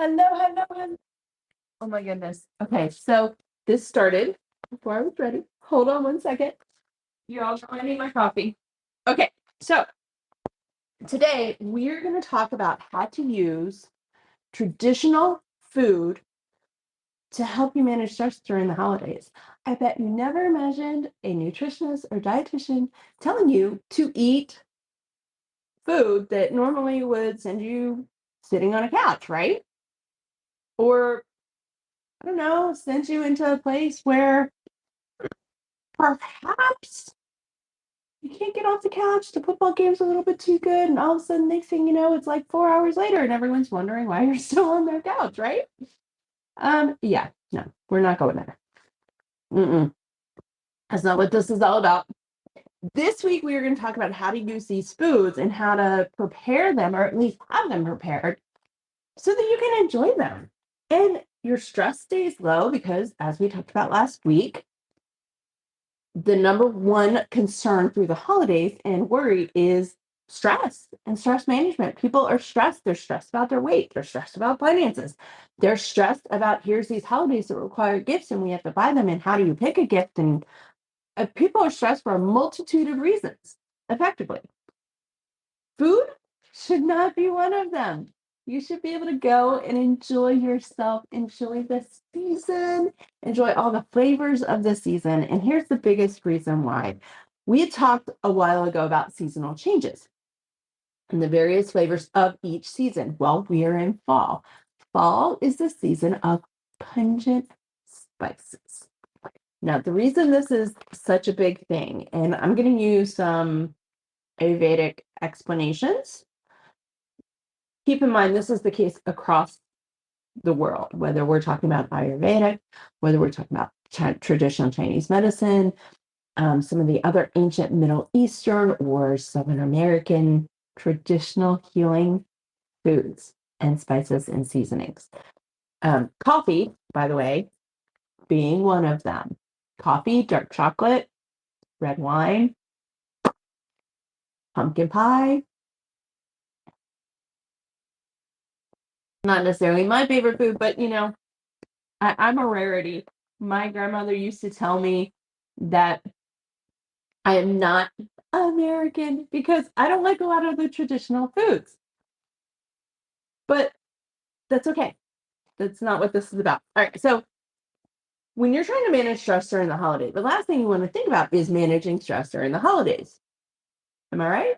Hello, hello, hello. Oh my goodness. Okay, so this started before I was ready. Hold on one second. You all know I need my coffee. Okay, so today we're going to talk about how to use traditional food to help you manage stress during the holidays. I bet you never imagined a nutritionist or dietitian telling you to eat food that normally would send you sitting on a couch, right? Or I don't know, send you into a place where perhaps you can't get off the couch. The football game's a little bit too good, and all of a sudden, next thing you know, it's like 4 hours later, and everyone's wondering why you're still on their couch, right? Yeah, no, we're not going there. Mm-mm. That's not what this is all about. This week, we are going to talk about how to use these foods and how to prepare them, or at least have them prepared, so that you can enjoy them. And your stress stays low because, as we talked about last week, the number one concern through the holidays and worry is stress and stress management. People are stressed. They're stressed about their weight. They're stressed about finances. They're stressed about here's these holidays that require gifts and we have to buy them. And how do you pick a gift? And people are stressed for a multitude of reasons, effectively. Food should not be one of them. You should be able to go and enjoy yourself, enjoy the season, enjoy all the flavors of the season. And here's the biggest reason why. We had talked a while ago about seasonal changes and the various flavors of each season. Well, we are in fall. Fall is the season of pungent spices. Now, the reason this is such a big thing, and I'm going to use some Ayurvedic explanations. Keep in mind, this is the case across the world, whether we're talking about Ayurvedic, whether we're talking about traditional Chinese medicine, some of the other ancient Middle Eastern or Southern American traditional healing foods and spices and seasonings. Coffee, by the way, being one of them. Coffee, dark chocolate, red wine, pumpkin pie. Not necessarily my favorite food, but I'm a rarity. My grandmother used to tell me that I am not American because I don't like a lot of the traditional foods. But that's okay. That's not what this is about. All right. So when you're trying to manage stress during the holiday, the last thing you want to think about is managing stress during the holidays. Am I right?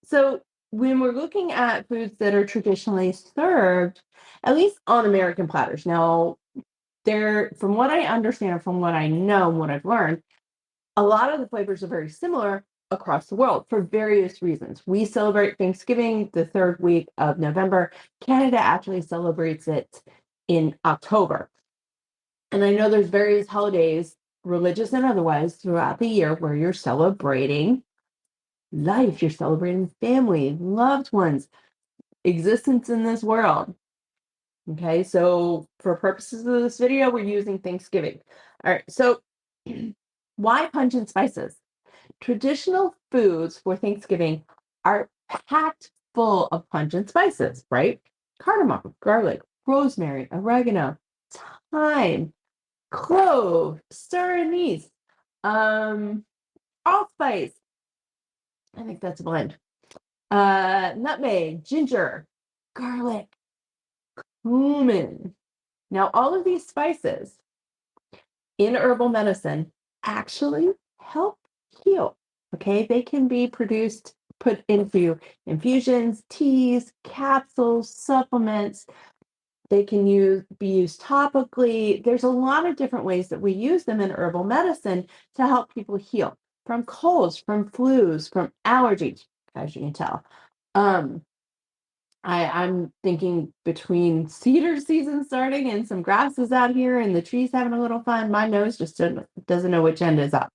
So when we're looking at foods that are traditionally served, at least on American platters, now from what I understand, from what I know, what I've learned, a lot of the flavors are very similar across the world for various reasons. We celebrate Thanksgiving the third week of November. Canada actually celebrates it in October. And I know there's various holidays, religious and otherwise, throughout the year where you're celebrating life, you're celebrating family, loved ones, existence in this world. Okay, so for purposes of this video, we're using Thanksgiving. All right, so why pungent spices? Traditional foods for Thanksgiving are packed full of pungent spices, right? Cardamom, garlic, rosemary, oregano, thyme, clove, anise, allspice. I think that's a blend. Nutmeg, ginger, garlic, cumin. Now, all of these spices in herbal medicine actually help heal. Okay, they can be put into infusions, teas, capsules, supplements. They can be used topically. There's a lot of different ways that we use them in herbal medicine to help people heal from colds, from flus, from allergies, as you can tell. I'm thinking between cedar season starting and some grasses out here and the trees having a little fun, my nose just doesn't know which end is up.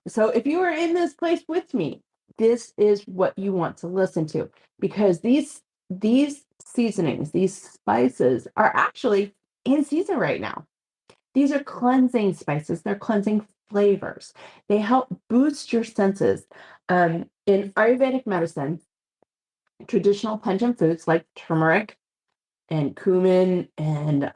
So if you are in this place with me, this is what you want to listen to because these seasonings, these spices are actually in season right now. These are cleansing spices. They're cleansing flavors. They help boost your senses. In Ayurvedic medicine, traditional pungent foods like turmeric, and cumin and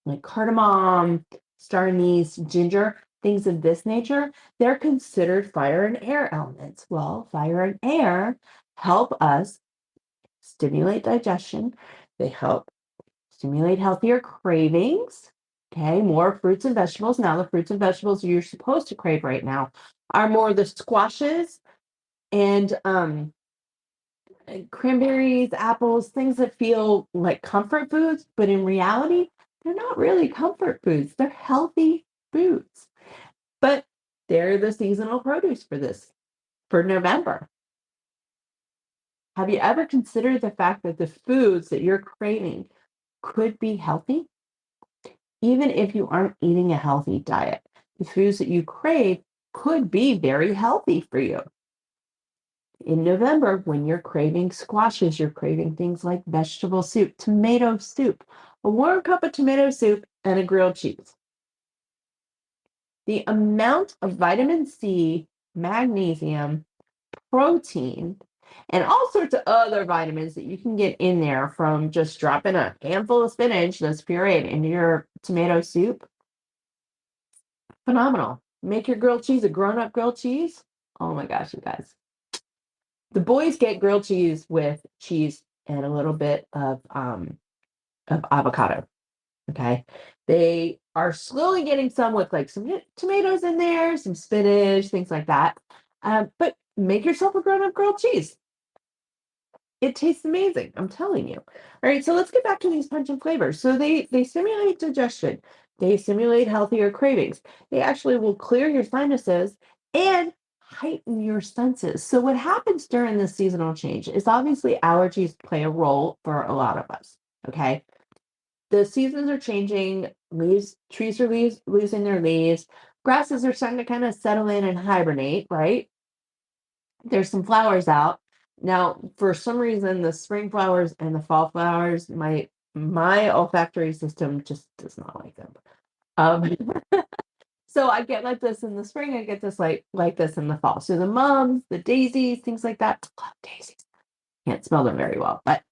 like cardamom, star anise, ginger, things of this nature, they're considered fire and air elements. Well, fire and air help us stimulate digestion. They help stimulate healthier cravings. Okay, more fruits and vegetables. Now, the fruits and vegetables you're supposed to crave right now are more the squashes and cranberries, apples, things that feel like comfort foods, but in reality, they're not really comfort foods. They're healthy foods. But they're the seasonal produce for this, for November. Have you ever considered the fact that the foods that you're craving could be healthy? Even if you aren't eating a healthy diet, the foods that you crave could be very healthy for you. In November, when you're craving squashes, you're craving things like vegetable soup, tomato soup, a warm cup of tomato soup, and a grilled cheese. The amount of vitamin C, magnesium, protein, and all sorts of other vitamins that you can get in there from just dropping a handful of spinach that's pureed into your tomato soup. Phenomenal. Make your grilled cheese a grown-up grilled cheese. Oh my gosh, you guys. The boys get grilled cheese with cheese and a little bit of avocado. Okay. They are slowly getting some with like some tomatoes in there, some spinach, things like that. But make yourself a grown-up grilled cheese. It tastes amazing. I'm telling you. All right, so let's get back to these pungent flavors. So they stimulate digestion. They stimulate healthier cravings. They actually will clear your sinuses and heighten your senses. So what happens during this seasonal change is obviously allergies play a role for a lot of us. Okay. The seasons are changing, trees are losing their leaves, grasses are starting to kind of settle in and hibernate, right? There's some flowers out. Now, for some reason, the spring flowers and the fall flowers, my olfactory system just does not like them. Um, so I get like this in the spring, I get this like this in the fall. So the mums, the daisies, things like that. I love daisies. Can't smell them very well, but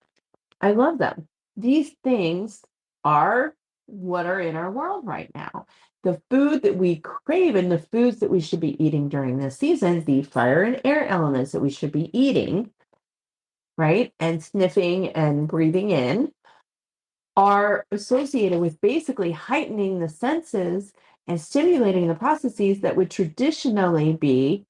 I love them. These things are what are in our world right now. The food that we crave and the foods that we should be eating during this season, the fire and air elements that we should be eating, right? And sniffing and breathing in are associated with basically heightening the senses and stimulating the processes that would traditionally be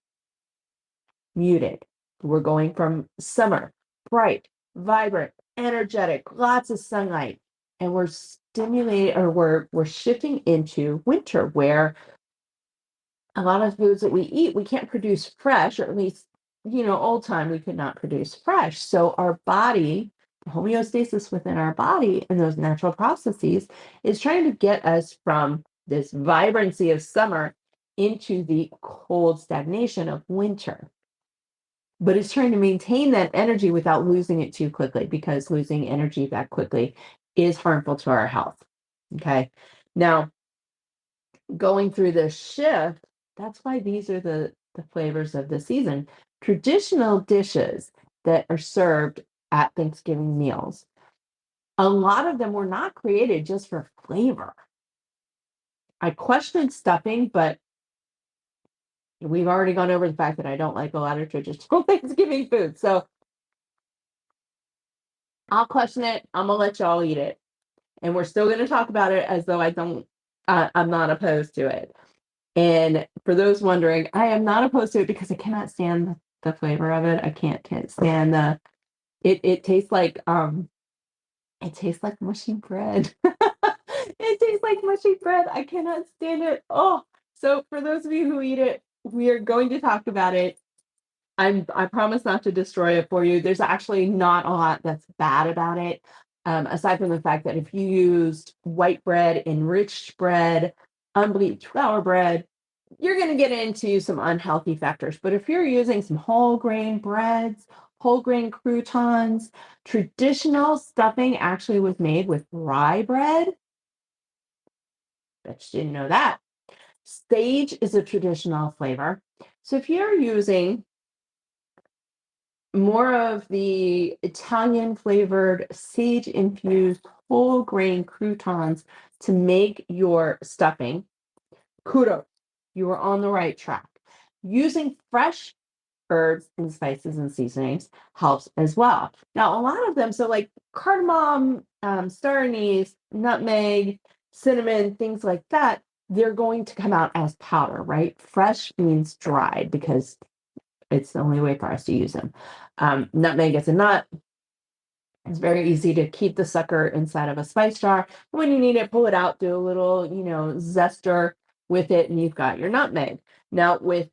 muted. We're going from summer, bright, vibrant, energetic, lots of sunlight, and we're stimulating or we're shifting into winter where a lot of foods that we eat we can't produce fresh, or at least old time we could not produce fresh. So our body, the homeostasis within our body and those natural processes is trying to get us from this vibrancy of summer into the cold stagnation of winter, but it's trying to maintain that energy without losing it too quickly, because losing energy that quickly is harmful to our health. Okay. Now, going through this shift, that's why these are the flavors of the season. Traditional dishes that are served at Thanksgiving meals, a lot of them were not created just for flavor. I questioned stuffing, but we've already gone over the fact that I don't like a lot of traditional Thanksgiving food. So I'll question it. I'm gonna let y'all eat it, and we're still gonna talk about it as though I'm not opposed to it. And for those wondering, I am not opposed to it because I cannot stand the flavor of it. I can't stand the it tastes like mushy bread. It tastes like mushy bread. I cannot stand it. Oh, so for those of you who eat it, we are going to talk about it. I promise not to destroy it for you. There's actually not a lot that's bad about it. Aside from the fact that if you used white bread, enriched bread, unbleached flour bread, you're going to get into some unhealthy factors. But if you're using some whole grain breads, whole grain croutons, traditional stuffing actually was made with rye bread. Bet you didn't know that. Sage is a traditional flavor. So if you're using more of the Italian flavored sage infused whole grain croutons to make your stuffing. Kudos, you are on the right track. Using fresh herbs and spices and seasonings helps as well. Now, a lot of them, so like cardamom, star anise, nutmeg, cinnamon, things like that, they're going to come out as powder, right? Fresh means dried because it's the only way for us to use them. Nutmeg is a nut. It's very easy to keep the sucker inside of a spice jar. When you need it, pull it out, do a little, zester with it, and you've got your nutmeg. Now, with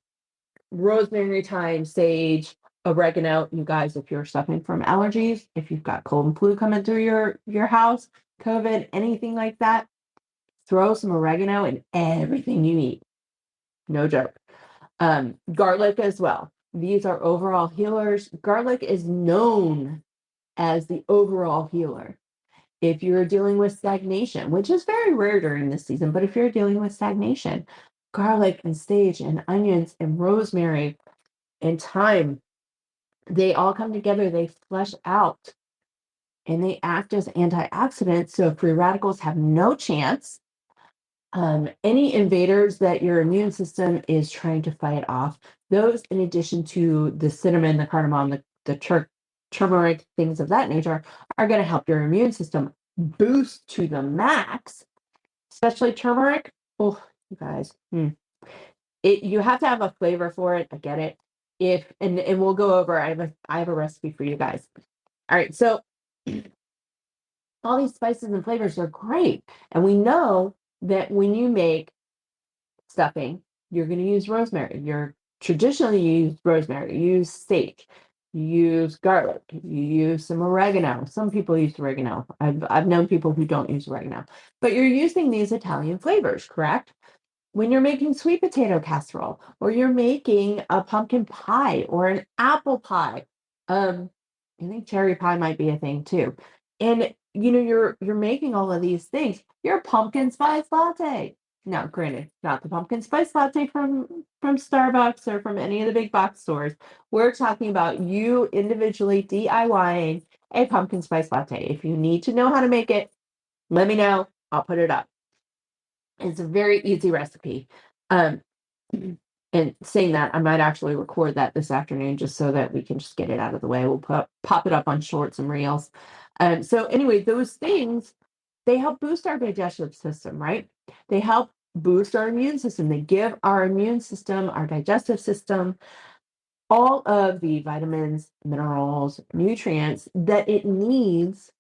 rosemary, thyme, sage, oregano, you guys, if you're suffering from allergies, if you've got cold and flu coming through your house, COVID, anything like that, throw some oregano in everything you eat. No joke. Garlic as well. These are overall healers. Garlic is known as the overall healer. If you're dealing with stagnation, which is very rare during this season, but if you're dealing with stagnation, garlic and sage and onions and rosemary and thyme, they all come together, they flush out, and they act as antioxidants. So free radicals have no chance. Any invaders that your immune system is trying to fight off, those in addition to the cinnamon, the cardamom, the turmeric, things of that nature, are going to help your immune system boost to the max, especially turmeric. Oh, you guys, you have to have a flavor for it. I get it. And we'll go over, I have a recipe for you guys. All right, so all these spices and flavors are great. And we know that when you make stuffing, you're going to use rosemary. You're traditionally use rosemary, you use sage, you use garlic, you use some oregano. Some people use oregano. I've known people who don't use oregano, but you're using these Italian flavors, correct? When you're making sweet potato casserole, or you're making a pumpkin pie or an apple pie, I think cherry pie might be a thing too. And you're making all of these things. Your pumpkin spice latte. Now, granted, not the pumpkin spice latte from Starbucks or from any of the big box stores. We're talking about you individually DIYing a pumpkin spice latte. If you need to know how to make it, let me know. I'll put it up. It's a very easy recipe. Um, and saying that, I might actually record that this afternoon just so that we can just get it out of the way. We'll pop it up on shorts and reels. So anyway, those things, they help boost our digestive system, right? They help boost our immune system. They give our immune system, our digestive system, all of the vitamins, minerals, nutrients that it needs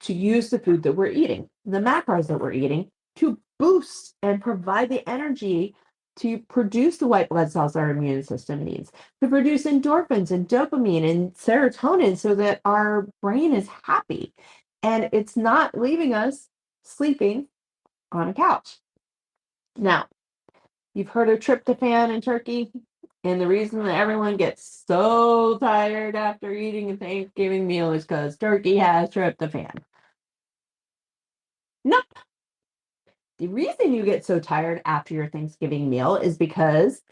to use the food that we're eating, the macros that we're eating, to boost and provide the energy to produce the white blood cells our immune system needs, to produce endorphins and dopamine and serotonin so that our brain is happy and it's not leaving us sleeping on a couch. Now, you've heard of tryptophan in turkey, and the reason that everyone gets so tired after eating a Thanksgiving meal is because turkey has tryptophan. Nope. The reason you get so tired after your Thanksgiving meal is because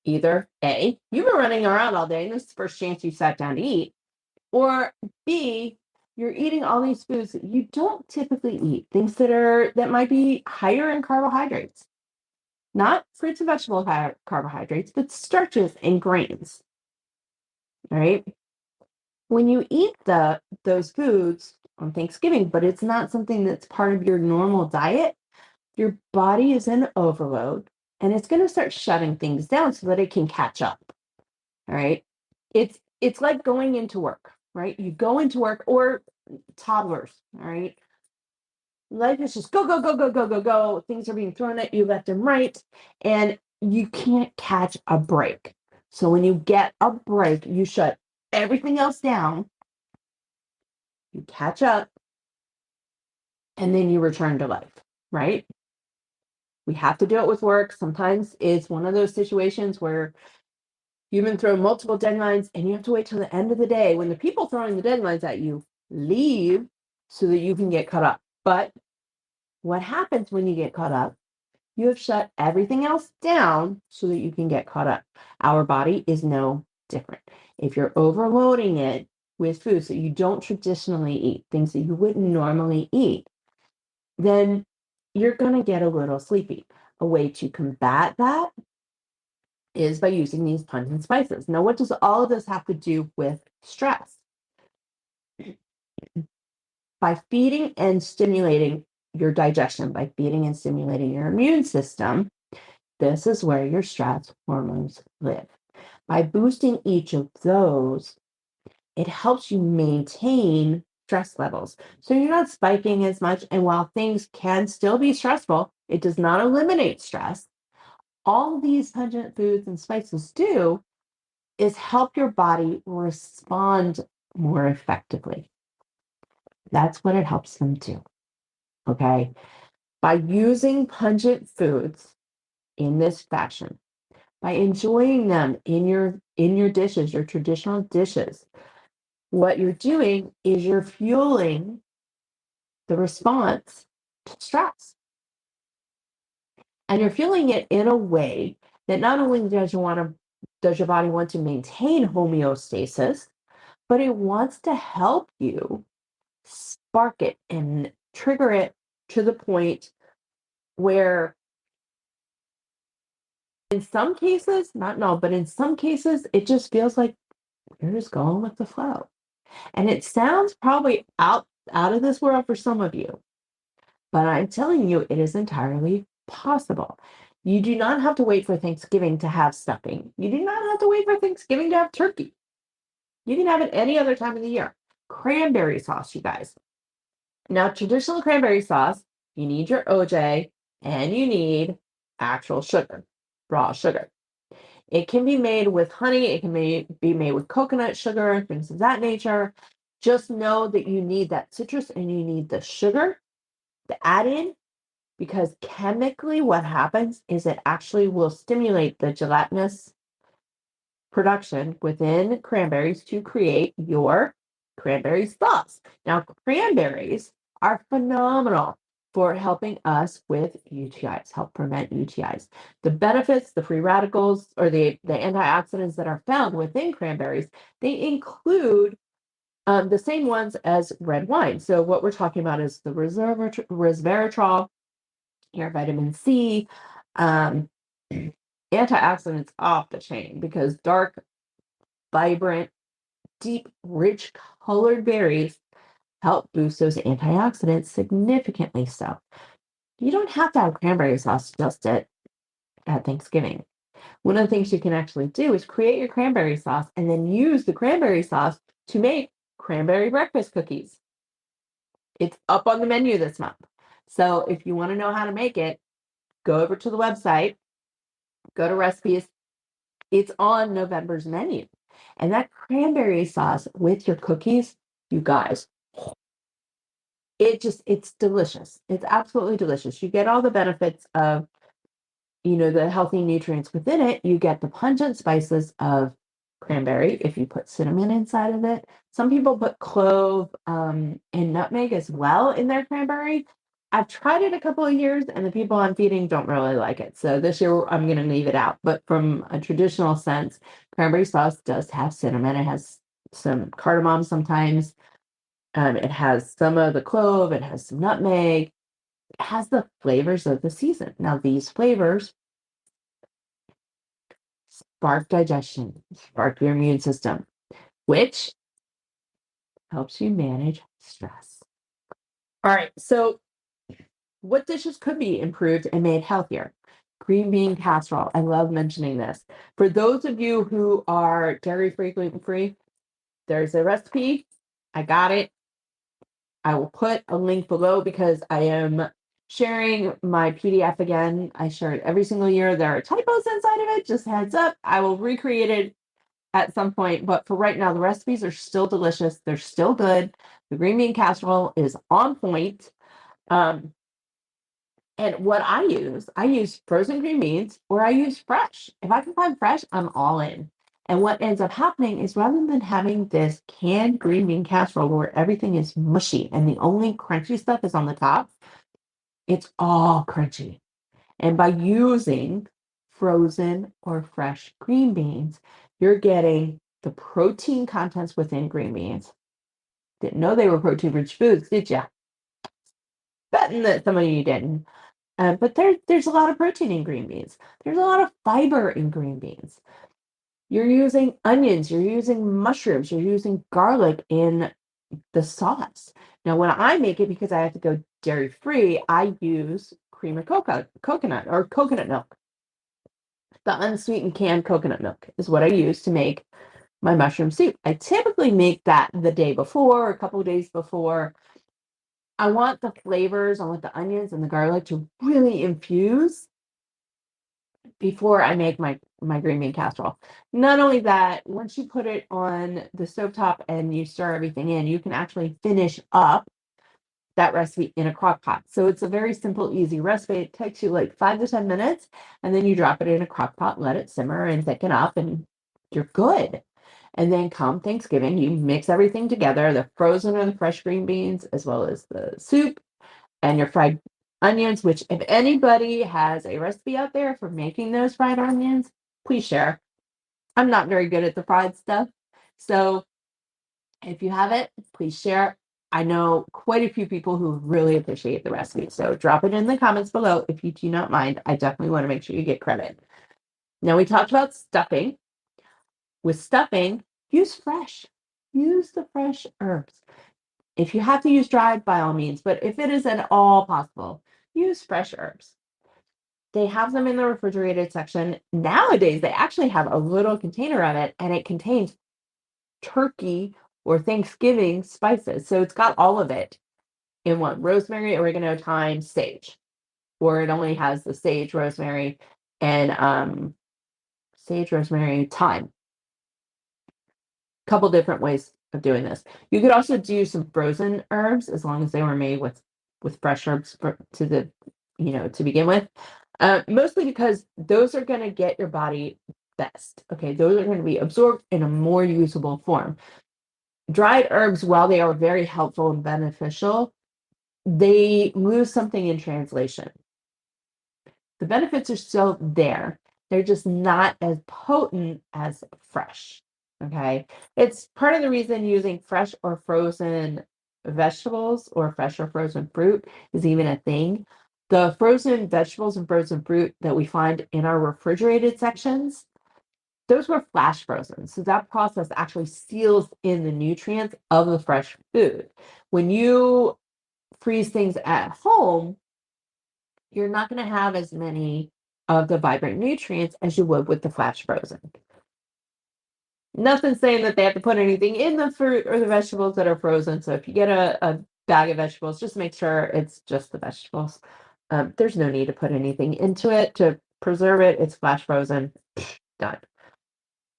either A, you've been running around all day and this is the first chance you sat down to eat, or B, you're eating all these foods that you don't typically eat, things that might be higher in carbohydrates. Not fruits and vegetable carbohydrates, but starches and grains. All right. When you eat those foods on Thanksgiving, but it's not something that's part of your normal diet, your body is in overload and it's going to start shutting things down so that it can catch up. All right. It's like going into work, right? You go into work, or toddlers, all right? Life is just go, go, go, go, go, go, go. Things are being thrown at you left and right, and you can't catch a break. So when you get a break, you shut everything else down, you catch up, and then you return to life, right? We have to do it with work. Sometimes it's one of those situations where you've been thrown multiple deadlines and you have to wait till the end of the day when the people throwing the deadlines at you leave so that you can get caught up. But what happens when you get caught up? You have shut everything else down so that you can get caught up. Our body is no different. If you're overloading it with foods that you don't traditionally eat, things that you wouldn't normally eat, then you're going to get a little sleepy. A way to combat that is by using these pungent spices. Now, what does all of this have to do with stress? By feeding and stimulating your digestion, by feeding and stimulating your immune system, this is where your stress hormones live. By boosting each of those, it helps you maintain stress levels. So you're not spiking as much. And while things can still be stressful, it does not eliminate stress. All these pungent foods and spices do is help your body respond more effectively. That's what it helps them do. Okay. By using pungent foods in this fashion, by enjoying them in your dishes, your traditional dishes, what you're doing is you're fueling the response to stress. And you're fueling it in a way that not only does your body want to maintain homeostasis, but it wants to help you spark it and trigger it to the point where in some cases, not in all, but in some cases, it just feels like you're just going with the flow. And it sounds probably out of this world for some of you, but I'm telling you, it is entirely possible. You do not have to wait for Thanksgiving to have stuffing. You do not have to wait for Thanksgiving to have turkey. You can have it any other time of the year. Cranberry sauce, you guys. Now, traditional cranberry sauce, you need your OJ and you need actual sugar, raw sugar. It can be made with honey, it can be made with coconut sugar, things of that nature. Just know that you need that citrus and you need the sugar to add in because chemically what happens is it actually will stimulate the gelatinous production within cranberries to create your cranberry sauce. Now, cranberries are phenomenal for helping us with UTIs, help prevent UTIs. The benefits, the free radicals, or the antioxidants that are found within cranberries, they include the same ones as red wine. So what we're talking about is the resveratrol, your vitamin C, um, antioxidants off the chain because dark, vibrant, deep, rich colored berries help boost those antioxidants significantly. So you don't have to have cranberry sauce just at Thanksgiving. One of the things you can actually do is create your cranberry sauce and then use the cranberry sauce to make cranberry breakfast cookies. It's up on the menu this month. So if you want to know how to make it, go over to the website, go to recipes. It's on November's menu. And that cranberry sauce with your cookies, you guys, it's delicious. It's absolutely delicious. You get all the benefits of, the healthy nutrients within it. You get the pungent spices of cranberry if you put cinnamon inside of it. Some people put clove and nutmeg as well in their cranberry. I've tried it a couple of years and the people I'm feeding don't really like it. So this year I'm going to leave it out. But from a traditional sense, cranberry sauce does have cinnamon. It has some cardamom sometimes. It has some of the clove. It has some nutmeg. It has the flavors of the season. Now, these flavors spark digestion, spark your immune system, which helps you manage stress. All right, so what dishes could be improved and made healthier? Green bean casserole. I love mentioning this. For those of you who are dairy-free, gluten-free, there's a recipe. I got it. I will put a link below because I am sharing my PDF again. I share it every single year. There are typos inside of it. Just heads up. I will recreate it at some point, but for right now, the recipes are still delicious. They're still good. The green bean casserole is on point. Um, and what I use frozen green beans or I use fresh. If I can find fresh, I'm all in. And what ends up happening is rather than having this canned green bean casserole where everything is mushy and the only crunchy stuff is on the top, it's all crunchy. And by using frozen or fresh green beans, you're getting the protein contents within green beans. Didn't know they were protein-rich foods, did you? Betting that some of you didn't. But there's a lot of protein in green beans. There's a lot of fiber in green beans. You're using onions, you're using mushrooms, you're using garlic in the sauce. Now, when I make it, because I have to go dairy-free, I use cream of coconut or coconut milk. The unsweetened canned coconut milk is what I use to make my mushroom soup. I typically make that the day before, a couple of days before. I want the flavors, I want the onions and the garlic to really infuse before I make my green bean casserole. Not only that, once you put it on the stovetop and you stir everything in, you can actually finish up that recipe in a crock pot. So it's a very simple, easy recipe. It takes you like 5 to 10 minutes, and then you drop it in a crock pot, let it simmer and thicken up, and you're good. And then come Thanksgiving, you mix everything together, the frozen or the fresh green beans, as well as the soup and your fried onions, which if anybody has a recipe out there for making those fried onions, please share. I'm not very good at the fried stuff. So if you have it, please share. I know quite a few people who really appreciate the recipe. So drop it in the comments below if you do not mind. I definitely want to make sure you get credit. Now we talked about stuffing. With stuffing, use fresh. Use the fresh herbs. If you have to use dried, by all means, but if it is at all possible, use fresh herbs. They have them in the refrigerated section. Nowadays, they actually have a little container of it, and it contains turkey or Thanksgiving spices. So it's got all of it in one: rosemary, oregano, thyme, sage. Or it only has the sage, rosemary, and thyme. Couple different ways of doing this. You could also do some frozen herbs as long as they were made with fresh herbs to begin with. Mostly because those are going to get your body best. Okay, those are going to be absorbed in a more usable form. Dried herbs, while they are very helpful and beneficial, they lose something in translation. The benefits are still there. They're just not as potent as fresh. Okay. It's part of the reason using fresh or frozen vegetables or fresh or frozen fruit is even a thing. The frozen vegetables and frozen fruit that we find in our refrigerated sections, those were flash frozen. So that process actually seals in the nutrients of the fresh food. When you freeze things at home, you're not going to have as many of the vibrant nutrients as you would with the flash frozen. Nothing saying that they have to put anything in the fruit or the vegetables that are frozen. So if you get a bag of vegetables, just make sure it's just the vegetables. There's no need to put anything into it to preserve it. It's flash frozen. Done.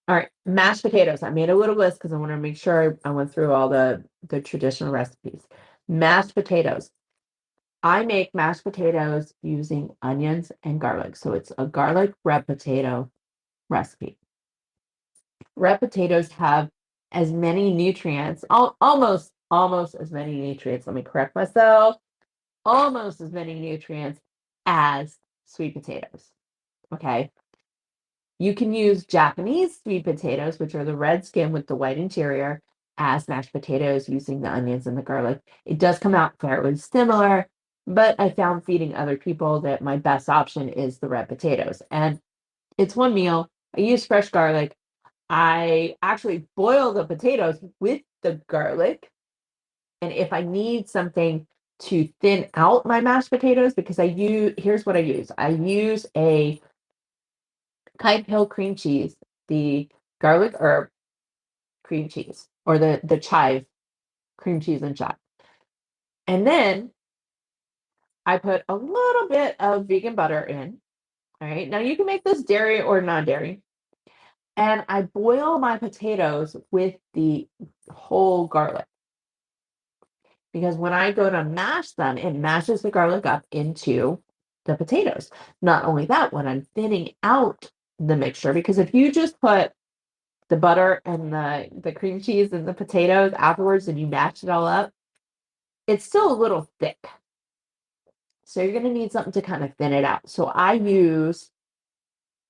All right, mashed potatoes. I made a little list because I want to make sure I went through all the traditional recipes. Mashed potatoes. I make mashed potatoes using onions and garlic. So it's a garlic red potato recipe. Red potatoes have as many nutrients, almost as many nutrients. Let me correct myself. Almost as many nutrients as sweet potatoes. Okay. You can use Japanese sweet potatoes, which are the red skin with the white interior, as mashed potatoes using the onions and the garlic. It does come out fairly similar, but I found feeding other people that my best option is the red potatoes. And it's one meal. I use fresh garlic. I actually boil the potatoes with the garlic. And if I need something to thin out my mashed potatoes, because here's what I use. I use a Kite Hill cream cheese, the garlic herb cream cheese, or the chive cream cheese and chive. And then I put a little bit of vegan butter in. All right. Now you can make this dairy or non-dairy. And I boil my potatoes with the whole garlic. Because when I go to mash them, it mashes the garlic up into the potatoes. Not only that, when I'm thinning out the mixture, because if you just put the butter and the cream cheese and the potatoes afterwards and you mash it all up, it's still a little thick. So you're going to need something to kind of thin it out. So I use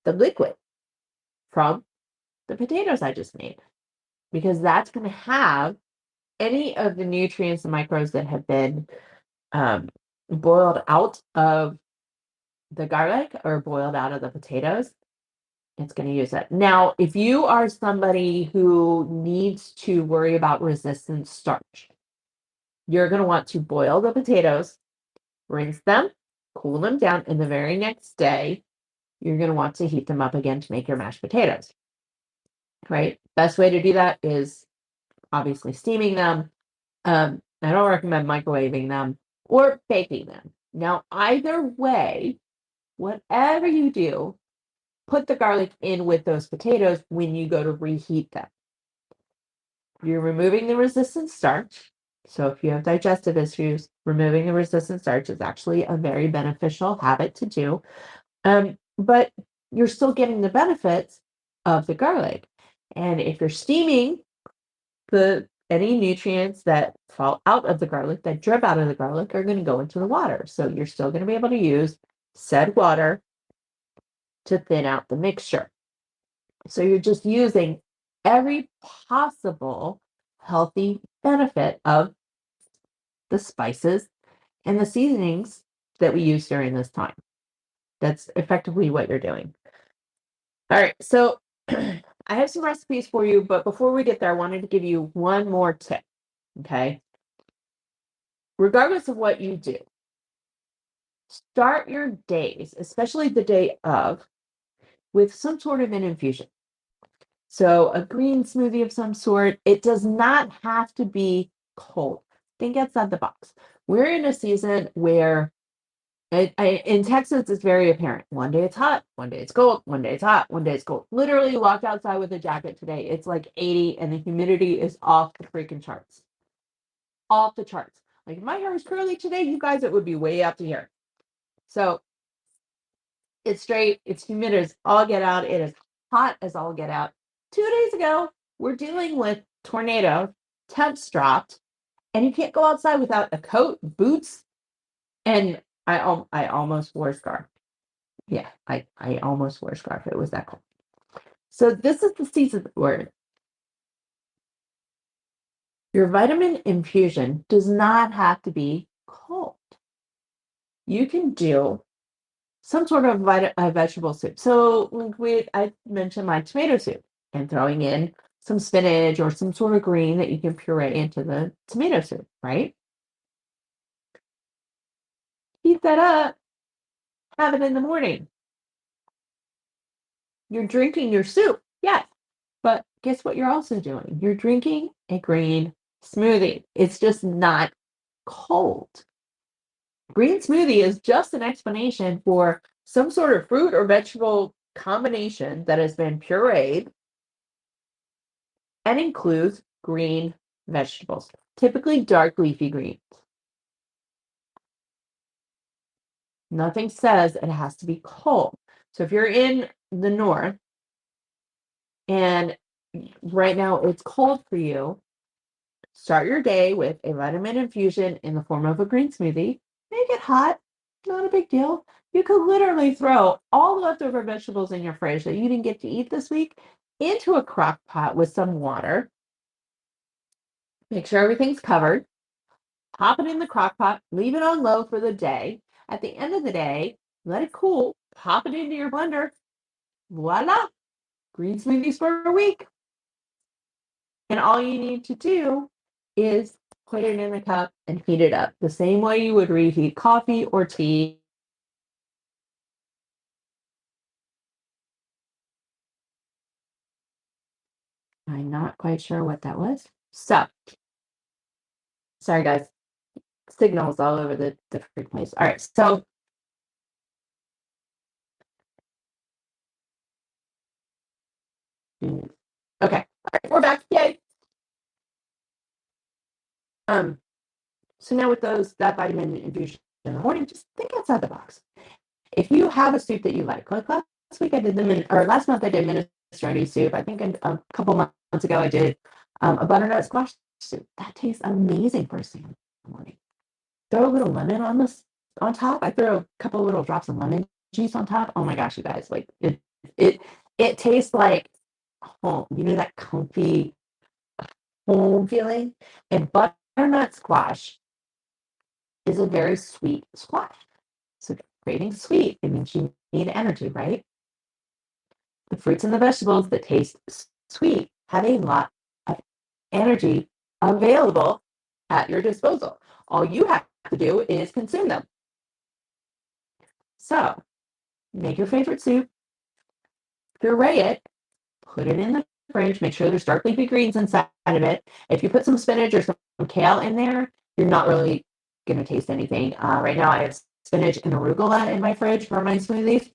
the liquid from the potatoes I just made. because that's going to have any of the nutrients and microbes that have been boiled out of the garlic or boiled out of the potatoes. It's going to use it. Now, if you are somebody who needs to worry about resistant starch, you're going to want to boil the potatoes, rinse them, cool them down, and the very next day, you're going to want to heat them up again to make your mashed potatoes. Right? Best way to do that is obviously steaming them. I don't recommend microwaving them or baking them. Now, either way, whatever you do, put the garlic in with those potatoes when you go to reheat them. You're removing the resistant starch. So if you have digestive issues, removing the resistant starch is actually a very beneficial habit to do. But you're still getting the benefits of the garlic. And if you're steaming, any nutrients that fall out of the garlic, that drip out of the garlic, are going to go into the water. So you're still going to be able to use said water to thin out the mixture. So you're just using every possible healthy benefit of the spices and the seasonings that we use during this time. That's effectively what you're doing. All right, so I have some recipes for you, but before we get there, I wanted to give you one more tip, okay? Regardless of what you do, start your days, especially the day of, with some sort of an infusion. So a green smoothie of some sort. It does not have to be cold. Think outside the box. We're in a season where in Texas, it's very apparent. One day it's hot, one day it's cold, one day it's hot, one day it's cold. Literally walked outside with a jacket today. It's like 80 and the humidity is off the freaking charts. Off the charts. Like if my hair was curly today, you guys, it would be way up to here. So it's straight, it's humid as all get out, it is hot as all get out. 2 days ago, we're dealing with tornado, temps dropped, and you can't go outside without a coat, boots, and I almost wore a scarf. Yeah, I almost wore a scarf. It was that cold. So this is the season that we're in. Your vitamin infusion does not have to be cold. You can do some sort of vegetable soup. So I mentioned my tomato soup and throwing in some spinach or some sort of green that you can puree into the tomato soup, right? Heat that up, have it in the morning. You're drinking your soup, yes. But guess what you're also doing? You're drinking a green smoothie. It's just not cold. Green smoothie is just an explanation for some sort of fruit or vegetable combination that has been pureed and includes green vegetables, typically dark leafy greens. Nothing says it has to be cold. So if you're in the north and right now it's cold for you, start your day with a vitamin infusion in the form of a green smoothie. Make it hot, not a big deal. You could literally throw all the leftover vegetables in your fridge that you didn't get to eat this week into a crock pot with some water. Make sure everything's covered. Pop it in the crock pot, leave it on low for the day. At the end of the day, let it cool, pop it into your blender. Voila, green smoothies for a week. And all you need to do is put it in a cup and heat it up the same way you would reheat coffee or tea. I'm not quite sure what that was. So, sorry guys, signals all over the different place. All right, so okay, all right, we're back. Yay. So now with that vitamin infusion in the morning, just think outside the box. If you have a soup that you like last week I did last month I did minestrone soup. I think a couple months ago I did a butternut squash soup. That tastes amazing first thing in the morning. Throw a little lemon on top. I throw a couple little drops of lemon juice on top. Oh my gosh, you guys! Like it tastes like home. You know that comfy home feeling. And butternut squash is a very sweet squash. So craving sweet, it means you need energy, right? The fruits and the vegetables that taste sweet have a lot of energy available at your disposal. All you have to do is consume them. So make your favorite soup, puree it, put it in the fridge, make sure there's dark leafy greens inside of it. If you put some spinach or some kale in there, you're not really going to taste anything. Right now, I have spinach and arugula in my fridge for my smoothies.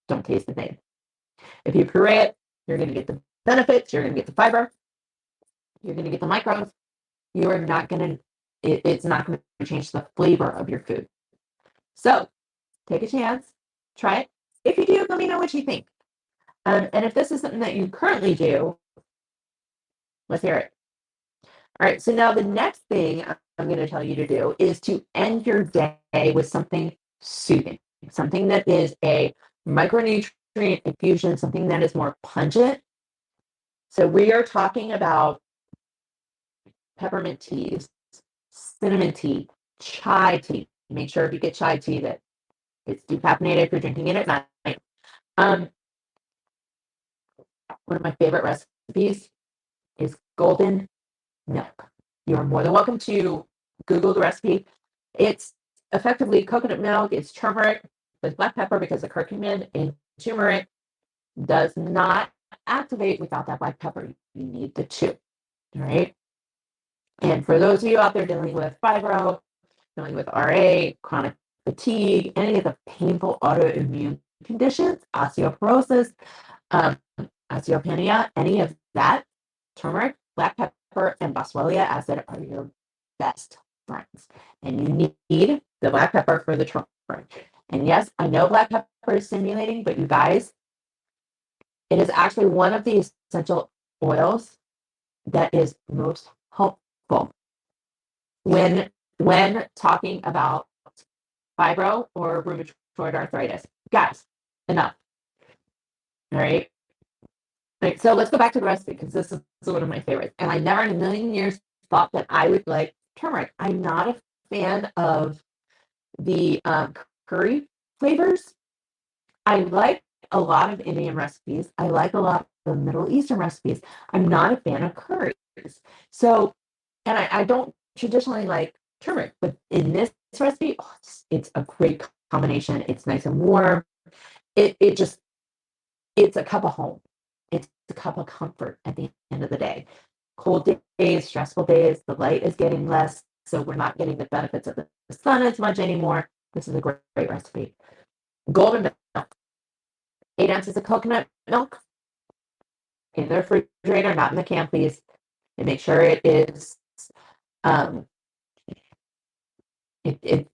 Don't taste the thing. If you puree it, you're going to get the benefits, you're going to get the fiber, you're going to get the microbes. You are not going to, it's not going to change the flavor of your food. So take a chance, try it. If you do, let me know what you think. And if this is something that you currently do, let's hear it. All right, so now the next thing I'm going to tell you to do is to end your day with something soothing, something that is a micronutrient infusion, something that is more pungent. So we are talking about peppermint teas, cinnamon tea, chai tea. Make sure if you get chai tea that it's decaffeinated if you're drinking it at night. Um, One of my favorite recipes is golden milk. You are more than welcome to Google the recipe. It's effectively coconut milk, it's turmeric with black pepper because the curcumin in turmeric does not activate without that black pepper. You need the two. All right. And for those of you out there dealing with fibro, dealing with RA, chronic fatigue, any of the painful autoimmune conditions, osteoporosis, um, osteopenia, any of that, turmeric, black pepper, and boswellia acid are your best friends. And you need the black pepper for the turmeric. And yes, I know black pepper is stimulating, but you guys, it is actually one of the essential oils that is most helpful when talking about fibro or rheumatoid arthritis. Guys, enough. All right. Right, so let's go back to the recipe because this is one of my favorites. And I never in a million years thought that I would like turmeric. I'm not a fan of the curry flavors. I like a lot of Indian recipes. I like a lot of Middle Eastern recipes. I'm not a fan of curries. So, and I don't traditionally like turmeric, but in this recipe, oh, it's a great combination. It's nice and warm. It just it's a cup of home. It's a cup of comfort at the end of the day. Cold days, stressful days, the light is getting less, so we're not getting the benefits of the sun as much anymore. This is a great recipe. Golden milk, 8 ounces of coconut milk in the refrigerator, not in the can, please. And make sure it is, um, it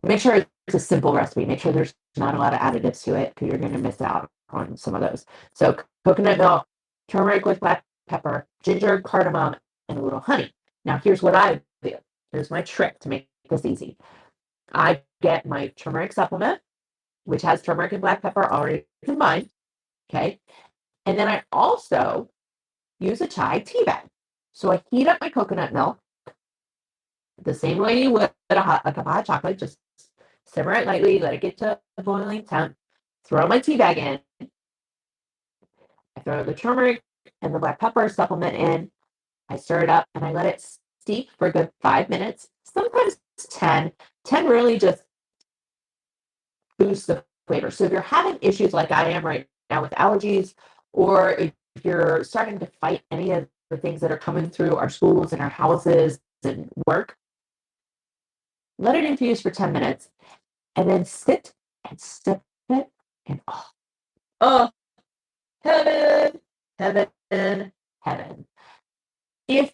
make sure it's a simple recipe. Make sure there's not a lot of additives to it because you're going to miss out on some of those. So coconut milk, turmeric with black pepper, ginger, cardamom, and a little honey. Now here's what I do. Here's my trick to make this easy. I get my turmeric supplement, which has turmeric and black pepper already combined. Okay. And then I also use a chai tea bag. So I heat up my coconut milk the same way you would a cup of hot chocolate, just simmer it lightly, let it get to a boiling temp, throw my tea bag in, I throw the turmeric and the black pepper supplement in, I stir it up, and I let it steep for a good 5 minutes, sometimes 10. 10 really just boosts the flavor. So if you're having issues like I am right now with allergies, or if you're starting to fight any of the things that are coming through our schools and our houses and work, let it infuse for 10 minutes and then sit and sip it. And oh, heaven, heaven, heaven. If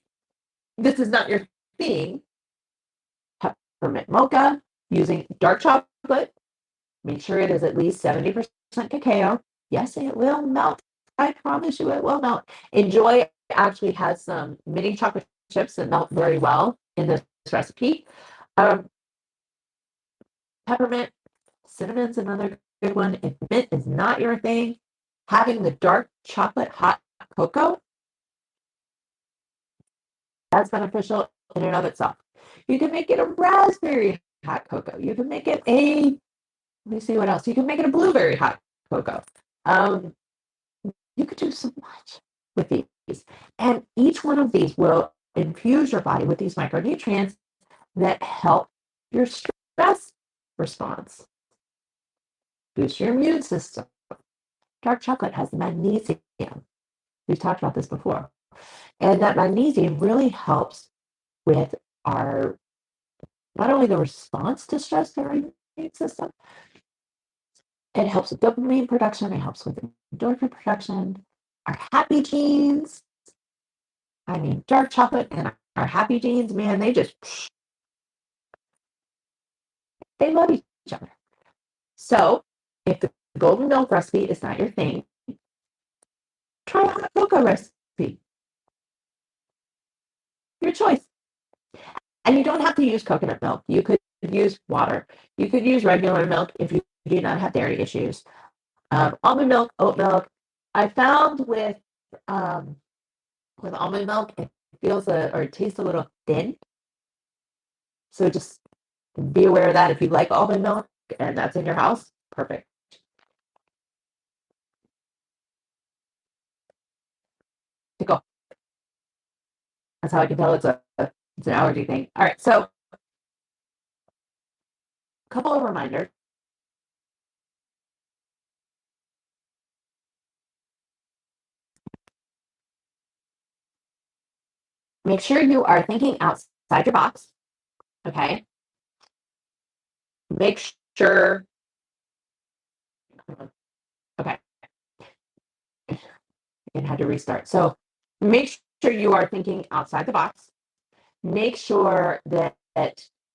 this is not your thing, peppermint mocha using dark chocolate, make sure it is at least 70% cacao. Yes, it will melt. I promise you it will melt. Enjoy actually has some mini chocolate chips that melt very well in this recipe. Um, Peppermint, cinnamon's another good one. If mint is not your thing, having the dark chocolate hot cocoa That's beneficial in and of itself. You can make it a raspberry hot cocoa. You can make it a, let me see what else. You can make it a blueberry hot cocoa. Um, you could do so much with these. And each one of these will infuse your body with these micronutrients that help your stress response, boost your immune system. Dark chocolate has magnesium. We've talked about this before. And that magnesium really helps with our, not only the response to stress in our immune system, it helps with dopamine production, it helps with endorphin production, our happy genes. I mean, dark chocolate and our happy genes, man, they love each other. So if the golden milk recipe is not your thing, try a hot cocoa recipe. Your choice. And you don't have to use coconut milk. You could use water. You could use regular milk if you do not have dairy issues. Almond milk, oat milk. I found with almond milk, it feels or it tastes a little thin. So just be aware of that. If you like almond milk and that's in your house, perfect. Pickle. That's how I can tell it's an allergy thing. All right, so a couple of reminders. Make sure you are thinking outside your box. Okay. Make sure. Okay. And had to restart. So make sure you are thinking outside the box. Make sure that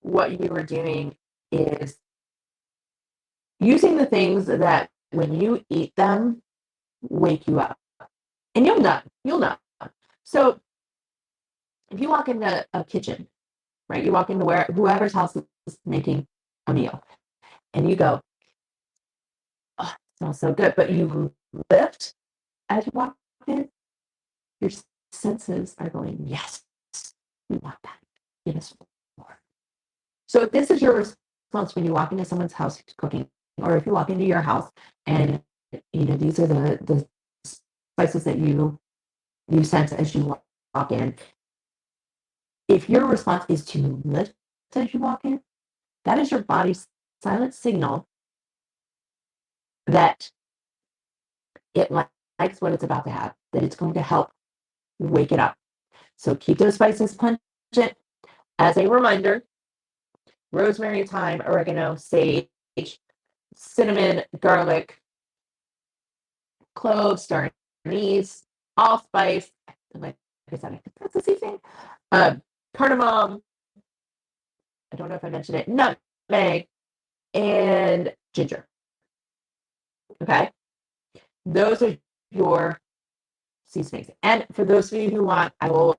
what you are doing is using the things that when you eat them wake you up. And you'll know. You'll know. So if you walk into a kitchen, right? You walk into where whoever's house is making a meal, and you go, "Oh, it smells so good," but you lift as you walk in, your senses are going, "Yes, we want that. Give us more." So if this is your response when you walk into someone's house who's cooking, or if you walk into your house and these are the spices that you sense as you walk in. If your response is to lift as you walk in, that is your body's silent signal that it likes what it's about to have, that it's going to help wake it up. So keep those spices pungent. As a reminder, rosemary, thyme, oregano, sage, cinnamon, garlic, clove, star anise, allspice. Like I said, I think that's the seasoning. Cardamom. I don't know if I mentioned it. Nutmeg and ginger. Okay, those are your seasonings. And for those of you who want, I'll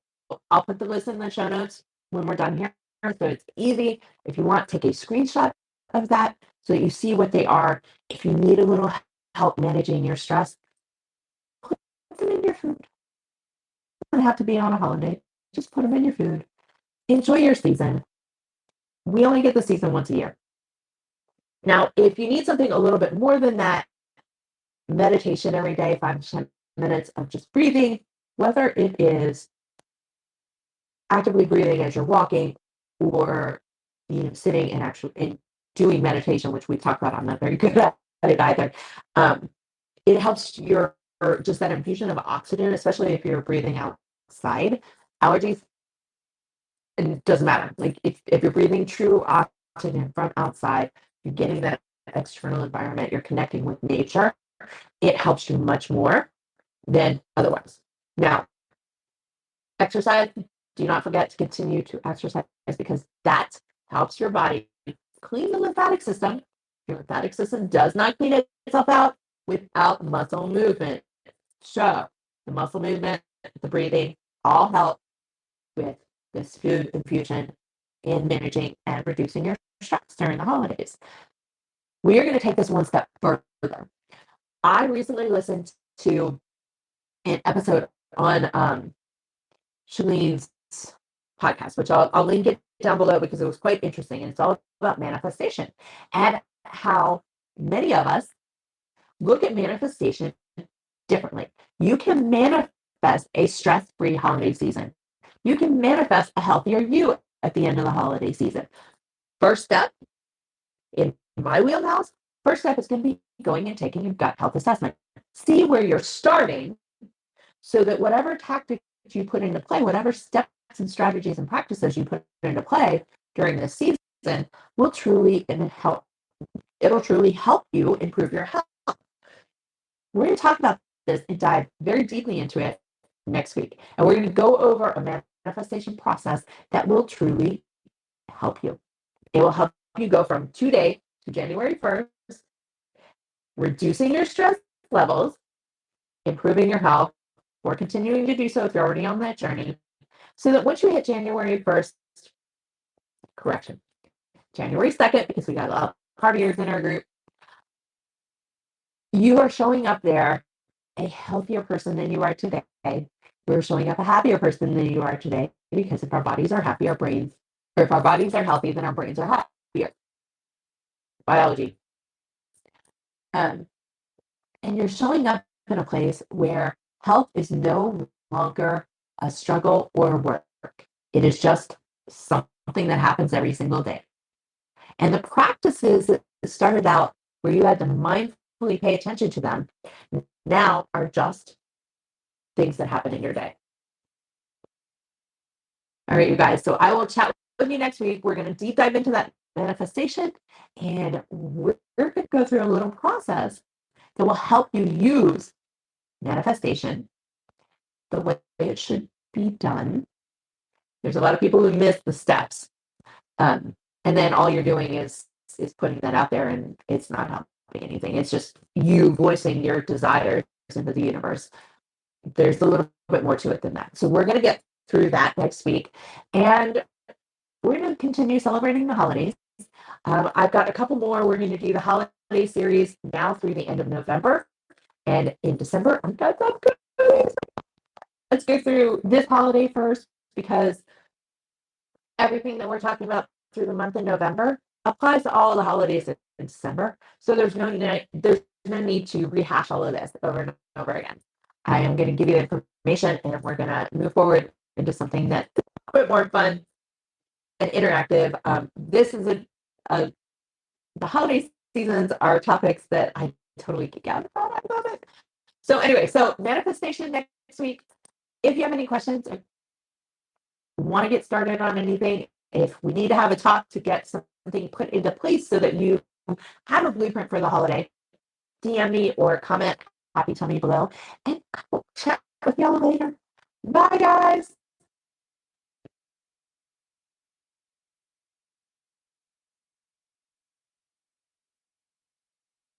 put the list in the show notes when we're done here, so it's easy. If you want, take a screenshot of that so that you see what they are. If you need a little help managing your stress, put them in your food. It doesn't have to be on a holiday. Just put them in your food. Enjoy your season. We only get the season once a year. Now, if you need something a little bit more than that, meditation every day, 5 to 10 minutes of just breathing, whether it is actively breathing as you're walking or sitting and actually doing meditation, which we talked about. I'm not very good at it either. It helps your just that infusion of oxygen, especially if you're breathing outside. Allergies, it doesn't matter. Like if you're breathing true oxygen from outside, you're getting that external environment, you're connecting with nature, it helps you much more than otherwise. Now, exercise, do not forget to continue to exercise because that helps your body clean the lymphatic system. Your lymphatic system does not clean itself out without muscle movement. So the muscle movement, the breathing, all help with this food infusion in managing and reducing your stress during the holidays. We are going to take this one step further. I recently listened to an episode on Shalene's podcast, which I'll link it down below because it was quite interesting. And it's all about manifestation and how many of us look at manifestation differently. You can manifest a stress-free holiday season. You can manifest a healthier you at the end of the holiday season. First step in my wheelhouse, first step is going to be going and taking a gut health assessment. See where you're starting so that whatever tactics you put into play, whatever steps and strategies and practices you put into play during this season will truly help. It'll truly help you improve your health. We're going to talk about this and dive very deeply into it next week. And we're going to go over a manifestation process that will truly help you. It will help you go from today to January 1st, reducing your stress levels, improving your health, or continuing to do so if you're already on that journey, so that once you hit January 1st, correction, January 2nd, because we got a lot of partiers in our group, you are showing up there a healthier person than you are today. You're showing up a happier person than you are today, because if our bodies are happy, our brains, or if our bodies are healthy, then our brains are happier. Biology. And you're showing up in a place where health is no longer a struggle or work. It is just something that happens every single day. And the practices that started out where you had to mindfully pay attention to them now are just things that happen in your day. All right, you guys. So I will chat with you next week. We're going to deep dive into that manifestation, and we're going to go through a little process that will help you use manifestation the way it should be done. There's a lot of people who miss the steps. And then all you're doing is putting that out there, and it's not helping anything. It's just you voicing your desires into the universe. There's a little bit more to it than that. So we're going to get through that next week, and we're going to continue celebrating the holidays. I've got a couple more. We're going to do the holiday series now through the end of November, and in December, I've got some good. Let's go through this holiday first, because everything that we're talking about through the month of November applies to all the holidays in December. So there's no need to rehash all of this over and over again. I am going to give you information, and we're going to move forward into something that's a bit more fun and interactive. This is the holiday seasons are topics that I totally geek out about. I love it. So anyway, so manifestation next week. If you have any questions or want to get started on anything, if we need to have a talk to get something put into place so that you have a blueprint for the holiday, DM me or comment, happy tell me below, and I will chat with y'all later. Bye, guys.